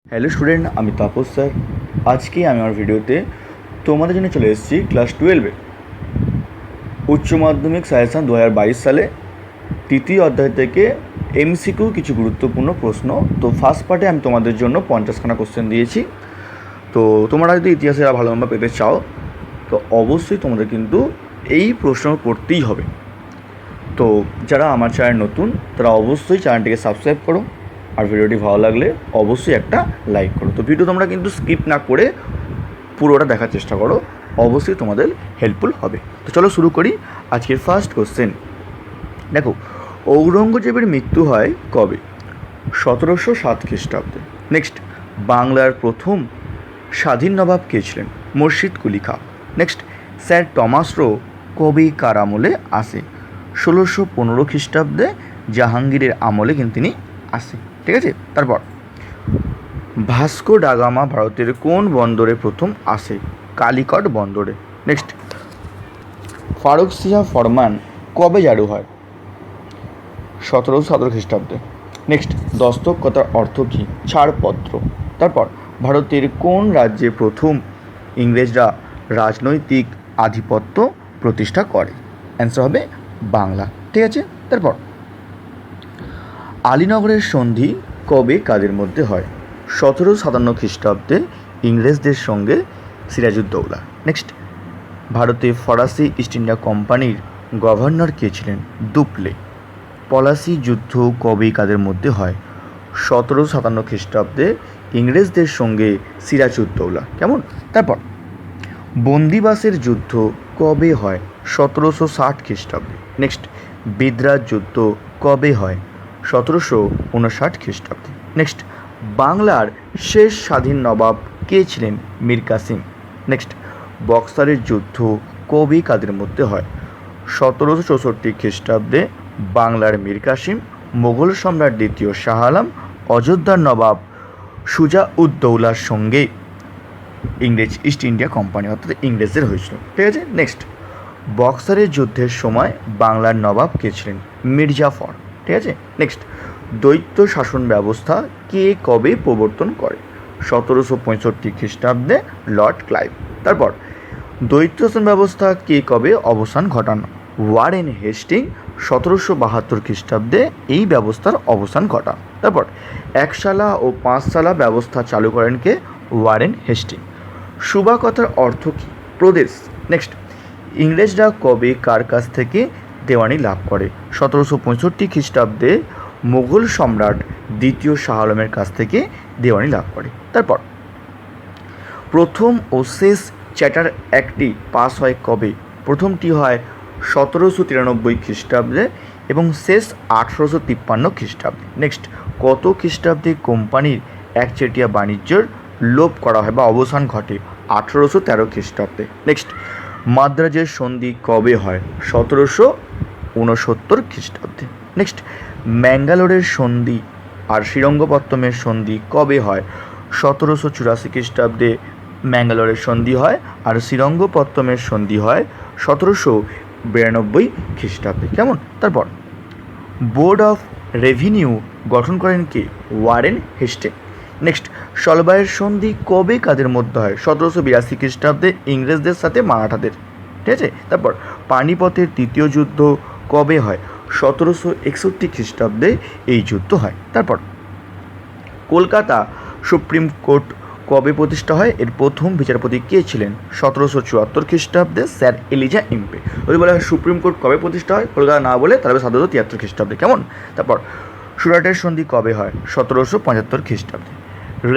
Hello student, আমি Tapas sir. আজকে আমি আমার ভিডিওতে তোমাদের জন্য চলে এসেছি ক্লাস 12-এ উচ্চ মাধ্যমিক সাজেশান 2022 সালে তৃতীয় অধ্যায় থেকে এমসিকিউ কিছু গুরুত্বপূর্ণ প্রশ্ন। তো ফার্স্ট পার্টে আমি তোমাদের জন্য 50খানা কোশ্চেন দিয়েছি। তো তোমরা যদি ইতিহাসে ভালো নাম্বার পেতে চাও তো অবশ্যই তোমাদের কিন্তু এই প্রশ্ন করতেই হবে। তো যারা আমার চ্যানেল নতুন তারা অবশ্যই চ্যানেলটিকে সাবস্ক্রাইব করো, আর ভিডিওটি ভালো লাগলে অবশ্যই একটা লাইক করো। তো ভিডিও তোমরা কিন্তু স্কিপ না করে পুরোটা দেখার চেষ্টা করো, অবশ্যই তোমাদের হেল্পফুল হবে। তো চলো শুরু করি আজকের ফার্স্ট কোশ্চেন। দেখো, ঔরঙ্গজেবের মৃত্যু হয় কবে? 1707 খ্রিস্টাব্দে। নেক্সট, বাংলার প্রথম স্বাধীন নবাব কে ছিলেন? Murshid Quli Khan. Next, sir Thomas Roe কবে কার আমলে আসে? 1615 খ্রিস্টাব্দে জাহাঙ্গীরের আমলে কিন্তু তিনি আসে। ঠিক আছে, তারপর ভাস্কো ডা গামা ভারতের কোন বন্দরে প্রথম আসে? কালিকট বন্দরে। নেক্সট, ফারুকশাহ ফরমান কবে জারি হয়? 1717 খ্রিস্টাব্দে। নেক্সট, দস্তক কথার অর্থ কী? ছাড়পত্র। তারপর ভারতের কোন রাজ্যে প্রথম ইংরেজরা রাজনৈতিক আধিপত্য প্রতিষ্ঠা করে? অ্যান্সার হবে বাংলা। ঠিক আছে, তারপর আলীনগরের সন্ধি কবে কাদের মধ্যে হয়? 1757 খ্রিস্টাব্দে ইংরেজদের সঙ্গে সিরাজউদ্দৌলা। নেক্সট, ভারতে ফরাসি ইস্ট ইন্ডিয়া কোম্পানির গভর্নর কে ছিলেন? দুপ্লে। পলাশি যুদ্ধ কবে কাদের মধ্যে হয়? 1757 খ্রিস্টাব্দে ইংরেজদের সঙ্গে সিরাজউদ্দৌলা। কেমন? তারপর বন্দিবাসের যুদ্ধ কবে হয়? 1760 খ্রিস্টাব্দে। নেক্সট, বিদ্রাজ যুদ্ধ কবে হয়? 1759 খ্রিস্টাব্দে। নেক্সট, বাংলার শেষ স্বাধীন নবাব কে ছিলেন? মীর কাসিম। নেক্সট, বক্সারের যুদ্ধ কবে কাদের মধ্যে হয়? 1764 খ্রিস্টাব্দে বাংলার মীর কাসিম, মোগল সম্রাট দ্বিতীয় শাহ আলম, অযোধ্যার নবাব সুজা-উদ-দৌলার সঙ্গে ইংরেজ ইস্ট ইন্ডিয়া কোম্পানি অর্থাৎ ইংরেজদের হয়েছিল। ঠিক আছে, নেক্সট, বক্সারের যুদ্ধের সময় বাংলার নবাব কে ছিলেন? মির্জাফর। ঠিক আছে, নেক্সট, দ্বৈত শাসন ব্যবস্থা কে কবে প্রবর্তন করে? 1765 খ্রিস্টাব্দে লর্ড ক্লাইভ। তারপর দ্বৈত শাসন ব্যবস্থা কে কবে অবসান ঘটান? ওয়ারেন হেস্টিং 1772 খ্রিস্টাব্দে এই ব্যবস্থার অবসান ঘটান। তারপর একশালা ও পাঁচশালা ব্যবস্থা চালু করেন কে? Warren Hastings. সুবা কথার অর্থ কী? প্রদেশ। নেক্সট, ইংরেজরা কবে কার কাছ থেকে দেওয়ানি লাভ করে? 1765 খ্রিস্টাব্দে মোগল সম্রাট দ্বিতীয় শাহ আলমের কাছ থেকে দেওয়ানি লাভ করে। তারপর প্রথম ও শেষ চ্যাটার অ্যাক্টটি পাস হয় কবে? প্রথমটি হয় 1793 খ্রিস্টাব্দে এবং শেষ 1853 খ্রিস্টাব্দে। নেক্সট, কত খ্রিস্টাব্দে কোম্পানির একচেটিয়া বাণিজ্যের লোপ করা হয় বা অবসান ঘটে? 1813 খ্রিস্টাব্দে। নেক্সট, মাদ্রাজের সন্ধি কবে হয়? 1769 খ্রিস্টাব্দে। নেক্সট, ম্যাঙ্গালোরের সন্ধি আর শ্রীরঙ্গপত্তমের সন্ধি কবে হয়? 1784 খ্রিস্টাব্দে ম্যাঙ্গালোরের সন্ধি হয় আর শ্রীরঙ্গপত্তমের সন্ধি হয় 1792 খ্রিস্টাব্দে। কেমন? তারপর বোর্ড অফ রেভিনিউ গঠন করেন কে? Warren Hasting. নেক্সট, সলবায়ের সন্ধি কবে কাদের মধ্যে হয়? 1782 খ্রিস্টাব্দে ইংরেজদের সাথে মারাঠাদের। ঠিক আছে, তারপর পানিপথের তৃতীয় যুদ্ধ কবে হয়? 1761 খ্রিস্টাব্দে এই যুদ্ধ হয়। তারপর কলকাতা সুপ্রিম কোর্ট কবে প্রতিষ্ঠা হয়? এর প্রথম বিচারপতি কে ছিলেন? 1774 খ্রিস্টাব্দে স্যার এলিজা ইম্পে। যদি বলা হয় সুপ্রিম কোর্ট কবে প্রতিষ্ঠা হয়, কলকাতা না বলে তাহলে 1773 খ্রিস্টাব্দে। কেমন? তারপর সুরাটের সন্ধি কবে হয়? 1775 খ্রিস্টাব্দে।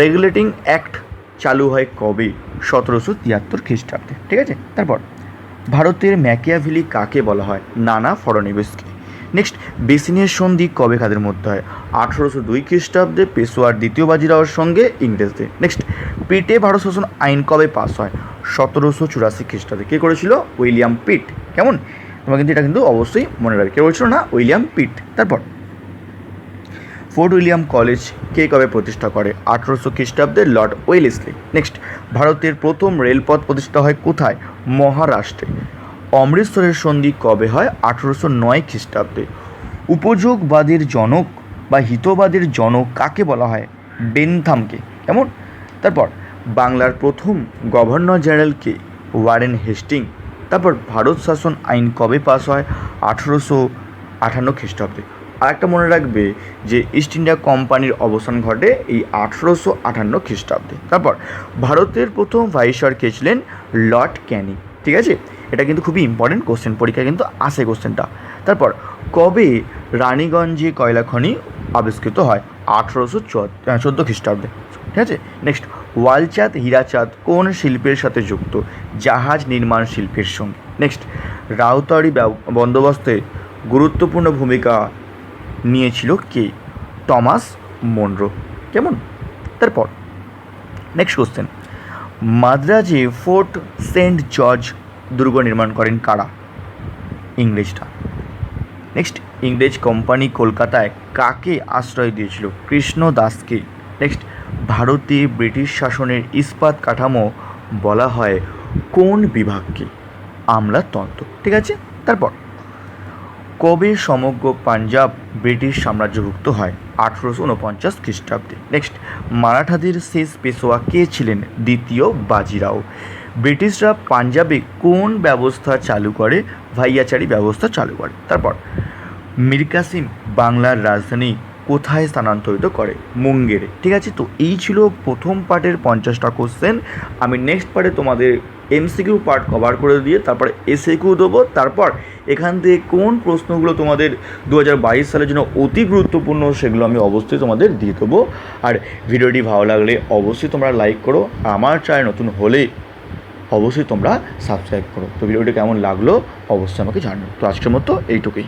রেগুলেটিং অ্যাক্ট চালু হয় কবে? 1773 খ্রিস্টাব্দে। ঠিক আছে, তারপর ভারতের ম্যাকিয়াভেলি কাকে বলা হয়? নানা ফড়নিবিসকে। নেক্সট, বেসিনের সন্ধি কবে কাদের মধ্যে হয়? 1802 খ্রিস্টাব্দে পেশোয়ার দ্বিতীয় বাজিরাওয়ের সঙ্গে ইংরেজদের। নেক্সট, পিটে ভারত শাসন আইন কবে পাস হয়? 1784 খ্রিস্টাব্দে। কে করেছিল? উইলিয়াম পিট। কেমন? তোমরা কিন্তু এটা কিন্তু অবশ্যই মনে রাখবে। কে বলছিল না? উইলিয়াম পিট। তারপর ফোর্ট উইলিয়াম কলেজ কে কবে প্রতিষ্ঠা করে? 1800 খ্রিস্টাব্দে লর্ড ওয়েলেসলি। নেক্সট, ভারতের প্রথম রেলপথ প্রতিষ্ঠা হয় কোথায়? মহারাষ্ট্রে। অমৃতসরের সন্ধি কবে হয়? 1809 খ্রিস্টাব্দে। উপযোগবাদের জনক বা হিতবাদের জনক কাকে বলা হয়? বেনথামকে। কেমন? তারপর বাংলার প্রথম গভর্নর জেনারেল কে? Warren Hasting. তারপর ভারত শাসন আইন কবে পাস হয়? 1858 খ্রিস্টাব্দে। আর একটা মনে রাখবে যে ইস্ট ইন্ডিয়া কোম্পানির অবসান ঘটে এই 1858 খ্রিস্টাব্দে। তারপর ভারতের প্রথম ভাইসরয় কে ছিলেন? লর্ড ক্যানিং। ঠিক আছে, এটা কিন্তু খুবই ইম্পর্টেন্ট কোশ্চেন, পরীক্ষায় কিন্তু আসে কোশ্চেনটা। তারপর কবে রানীগঞ্জে কয়লা খনি আবিষ্কৃত হয়? 1814 খ্রিস্টাব্দে। ঠিক আছে, নেক্সট ওয়ালচাঁদ হীরাচাঁদ কোন শিল্পের সাথে যুক্ত? জাহাজ নির্মাণ শিল্পের সঙ্গে। নেক্সট রাউতারি বন্দোবস্তে গুরুত্বপূর্ণ ভূমিকা নিয়েছিল কে? Thomas Munro. কেমন? তারপর নেক্সট কোশ্চেন, মাদ্রাজে ফোর্ট সেন্ট জর্জ দুর্গ নির্মাণ করেন কারা? ইংরেজরা। নেক্সট ইংরেজ কোম্পানি কলকাতায় কাকে আশ্রয় দিয়েছিল? কৃষ্ণদাসকে। নেক্সট ভারতে ব্রিটিশ শাসনের ইস্পাত কাঠামো বলা হয় কোন বিভাগকে? আমলাতন্ত্র। ঠিক আছে, তারপর কবে সমগ্র পাঞ্জাব ব্রিটিশ সাম্রাজ্যভুক্ত হয়? 1849 খ্রিস্টাব্দে। নেক্সট মারাঠাদের শেষ পেশোয়া কে ছিলেন? দ্বিতীয় বাজিরাও। ব্রিটিশরা পাঞ্জাবে কোন ব্যবস্থা চালু করে? ভাইয়াচারি ব্যবস্থা চালু করে। তারপর মীর কাসিম বাংলার রাজধানী কোথায় স্থানান্তরিত করে? মুঙ্গেরে। ঠিক আছে, তো এই ছিল প্রথম পার্টের 50টা কোশ্চেন। আমি নেক্সট পার্টে তোমাদের এমসিকিউ পার্ট কভার করে দিয়ে তারপর এসএকিউ দেবো। তারপর এখান থেকে কোন প্রশ্নগুলো তোমাদের 2022 সালের জন্য অতি গুরুত্বপূর্ণ সেগুলো আমি অবশ্যই তোমাদের দিয়ে দেবো। আর ভিডিওটি ভালো লাগলে অবশ্যই তোমরা লাইক করো, আমার চ্যানেল নতুন হলে অবশ্যই তোমরা সাবস্ক্রাইব করো। তো ভিডিওটি কেমন লাগলো অবশ্যই আমাকে জানাও। তো আজকের মতো এইটুকুই।